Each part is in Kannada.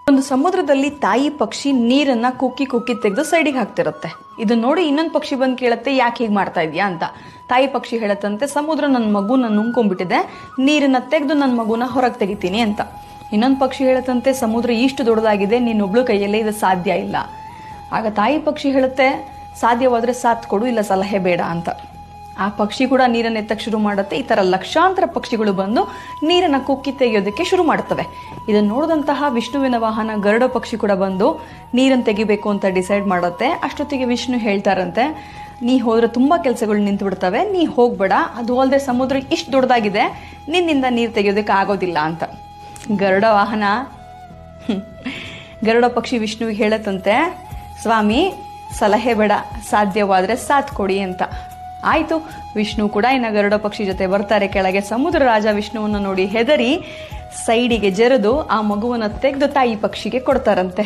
ಒಂದು ಸಮುದ್ರದಲ್ಲಿ ತಾಯಿ ಪಕ್ಷಿ ನೀರನ್ನ ಕುಕ್ಕಿ ಕುಕ್ಕಿ ತೆಗೆದು ಸೈಡಿಗೆ ಹಾಕ್ತಿರುತ್ತೆ. ಇದನ್ನ ನೋಡಿ ಇನ್ನೊಂದು ಪಕ್ಷಿ ಬಂದು ಕೇಳುತ್ತೆ, ಯಾಕೆ ಹೀಗೆ ಮಾಡ್ತಾ ಇದೀಯಾ ಅಂತ. ತಾಯಿ ಪಕ್ಷಿ ಹೇಳತ್ತಂತೆ, ಸಮುದ್ರ ನನ್ನ ಮಗುನ ನುಂಗ್ಕೊಂಡ್ಬಿಟ್ಟಿದೆ, ನೀರನ್ನ ತೆಗೆದು ನನ್ನ ಮಗುನ ಹೊರಗೆ ತೆಗಿತೀನಿ ಅಂತ. ಇನ್ನೊಂದು ಪಕ್ಷಿ ಹೇಳತ್ತಂತೆ, ಸಮುದ್ರ ಇಷ್ಟು ದೊಡ್ಡದಾಗಿದೆ, ನೀನೊಬ್ಳು ಕೈಯಲ್ಲೇ ಇದು ಸಾಧ್ಯ ಇಲ್ಲ. ಆಗ ತಾಯಿ ಪಕ್ಷಿ ಹೇಳುತ್ತೆ, ಸಾಧ್ಯವಾದ್ರೆ ಸಾಥ್ ಕೊಡು, ಇಲ್ಲ ಸಲಹೆ ಬೇಡ ಅಂತ. ಆ ಪಕ್ಷಿ ಕೂಡ ನೀರನ್ನು ಎತ್ತಕ್ಕೆ ಶುರು ಮಾಡುತ್ತೆ. ಈ ಥರ ಲಕ್ಷಾಂತರ ಪಕ್ಷಿಗಳು ಬಂದು ನೀರನ್ನು ಕುಕ್ಕಿ ತೆಗೆಯೋದಕ್ಕೆ ಶುರು ಮಾಡ್ತವೆ. ಇದನ್ನು ನೋಡಿದಂತಹ ವಿಷ್ಣುವಿನ ವಾಹನ ಗರುಡ ಪಕ್ಷಿ ಕೂಡ ಬಂದು ನೀರನ್ನು ತೆಗಿಬೇಕು ಅಂತ ಡಿಸೈಡ್ ಮಾಡುತ್ತೆ. ಅಷ್ಟೊತ್ತಿಗೆ ವಿಷ್ಣು ಹೇಳ್ತಾರಂತೆ, ನೀ ಹೋದ್ರೆ ತುಂಬ ಕೆಲಸಗಳು ನಿಂತು ಬಿಡ್ತವೆ, ನೀ ಹೋಗ್ಬೇಡ, ಅದು ಅಲ್ಲದೆ ಸಮುದ್ರ ಇಷ್ಟು ದೊಡ್ಡದಾಗಿದೆ, ನಿನ್ನಿಂದ ನೀರು ತೆಗೆಯೋದಕ್ಕೆ ಆಗೋದಿಲ್ಲ ಅಂತ. ಗರುಡ ವಾಹನ ಗರುಡ ಪಕ್ಷಿ ವಿಷ್ಣುವಿಗೆ ಹೇಳತ್ತಂತೆ, ಸ್ವಾಮಿ ಸಲಹೆ ಬೇಡ, ಸಾಧ್ಯವಾದರೆ ಸಾಥ್ ಕೊಡಿ ಅಂತ. ಆಯಿತು, ವಿಷ್ಣು ಕೂಡ ಇನ್ನು ಗರುಡ ಪಕ್ಷಿ ಜೊತೆ ಬರ್ತಾರೆ ಕೆಳಗೆ. ಸಮುದ್ರ ರಾಜ ವಿಷ್ಣುವನ್ನು ನೋಡಿ ಹೆದರಿ ಸೈಡಿಗೆ ಜರಿದು ಆ ಮಗುವನ್ನು ತೆಗೆದು ತಾಯಿ ಪಕ್ಷಿಗೆ ಕೊಡ್ತಾರಂತೆ.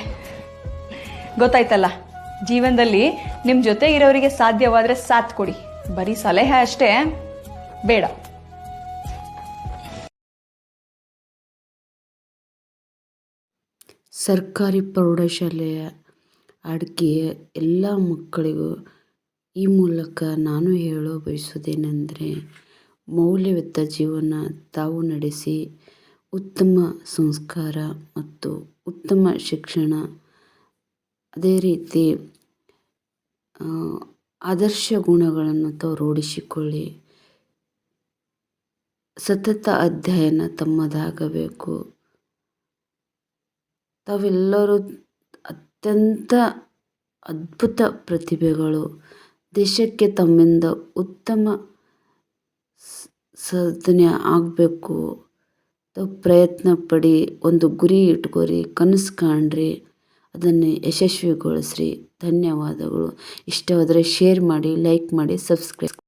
ಗೊತ್ತಾಯ್ತಲ್ಲ, ಜೀವನದಲ್ಲಿ ನಿಮ್ಮ ಜೊತೆ ಇರೋರಿಗೆ ಸಾಧ್ಯವಾದರೆ ಸಾಥ್ ಕೊಡಿ, ಬರೀ ಸಲಹೆ ಅಷ್ಟೇ ಬೇಡ. ಸರ್ಕಾರಿ ಪ್ರೌಢಶಾಲೆಯ ಅಡ್ಗೆಯ ಎಲ್ಲ ಮಕ್ಕಳಿಗೂ ಈ ಮೂಲಕ ನಾನು ಹೇಳೋ ಬಯಸೋದೇನೆಂದರೆ, ಮೌಲ್ಯಯುತ ಜೀವನ ತಾವು ನಡೆಸಿ ಉತ್ತಮ ಸಂಸ್ಕಾರ ಮತ್ತು ಉತ್ತಮ ಶಿಕ್ಷಣ, ಅದೇ ರೀತಿ ಆದರ್ಶ ಗುಣಗಳನ್ನು ತಾವು ರೂಢಿಸಿಕೊಳ್ಳಿ. ಸತತ ಅಧ್ಯಯನ ತಮ್ಮದಾಗಬೇಕು. ತಾವೆಲ್ಲರೂ ಅತ್ಯಂತ ಅದ್ಭುತ ಪ್ರತಿಭೆಗಳು. ದೇಶಕ್ಕೆ ತಮ್ಮಿಂದ ಉತ್ತಮ ಸಾಧನೆ ಆಗಬೇಕು. ತಾವು ಪ್ರಯತ್ನ ಪಡಿ, ಒಂದು ಗುರಿ ಇಟ್ಕೊರಿ, ಕನಸು ಕಾಣ್ರಿ, ಅದನ್ನು ಯಶಸ್ವಿಗೊಳಿಸ್ರಿ. ಧನ್ಯವಾದಗಳು. ಇಷ್ಟವಾದರೆ ಶೇರ್ ಮಾಡಿ, ಲೈಕ್ ಮಾಡಿ, ಸಬ್ಸ್ಕ್ರೈಬ್